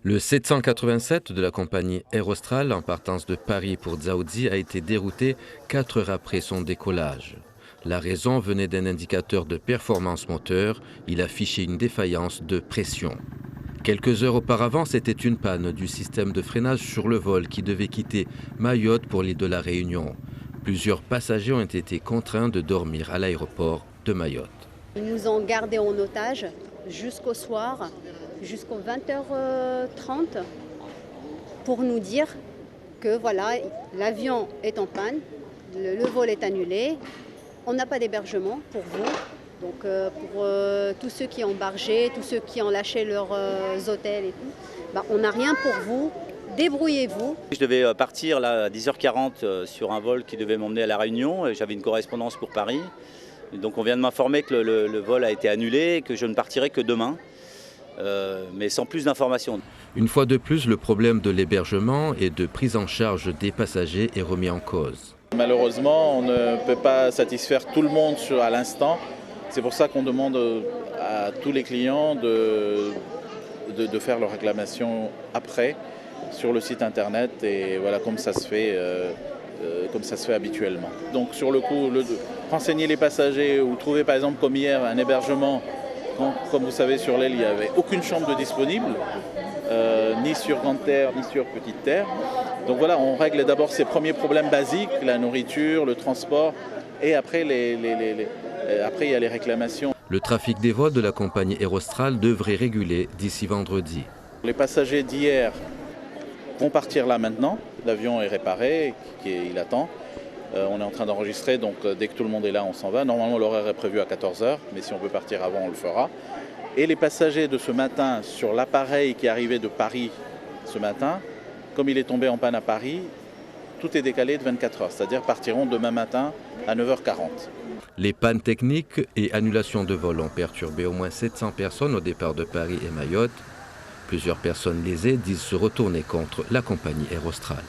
Le 787 de la compagnie Air Austral en partance de Paris pour Dzaoudzi a été dérouté 4 heures après son décollage. La raison venait d'un indicateur de performance moteur, il affichait une défaillance de pression. Quelques heures auparavant, c'était une panne du système de freinage sur le vol qui devait quitter Mayotte pour l'île de la Réunion. Plusieurs passagers ont été contraints de dormir à l'aéroport de Mayotte. Ils nous ont gardés en otage jusqu'au soir, jusqu'aux 20h30, pour nous dire que voilà, l'avion est en panne, le vol est annulé, on n'a pas d'hébergement pour vous. Donc pour tous ceux qui ont bargé, tous ceux qui ont lâché leurs hôtels et tout, on n'a rien pour vous, débrouillez-vous. Je devais partir là, à 10h40 sur un vol qui devait m'emmener à La Réunion et j'avais une correspondance pour Paris. Donc on vient de m'informer que le vol a été annulé et que je ne partirai que demain, mais sans plus d'informations. Une fois de plus, le problème de l'hébergement et de prise en charge des passagers est remis en cause. Malheureusement, on ne peut pas satisfaire tout le monde à l'instant. C'est pour ça qu'on demande à tous les clients de faire leur réclamation après sur le site internet et voilà comme ça se fait habituellement. Donc sur le coup, renseigner les passagers ou trouver par exemple comme hier un hébergement, comme vous savez sur l'aile il n'y avait aucune chambre de disponible, ni sur grande terre ni sur petite terre. Donc voilà, on règle d'abord ces premiers problèmes basiques, la nourriture, le transport et après après, il y a les réclamations. Le trafic des vols de la compagnie Air Austral devrait réguler d'ici vendredi. Les passagers d'hier vont partir là maintenant. L'avion est réparé, il attend. On est en train d'enregistrer, donc dès que tout le monde est là, on s'en va. Normalement, l'horaire est prévu à 14h, mais si on peut partir avant, on le fera. Et les passagers de ce matin sur l'appareil qui est arrivé de Paris ce matin, comme il est tombé en panne à Paris, tout est décalé de 24 heures, c'est-à-dire partiront demain matin à 9h40. Les pannes techniques et annulations de vol ont perturbé au moins 700 personnes au départ de Paris et Mayotte. Plusieurs personnes lésées disent se retourner contre la compagnie Air Austral.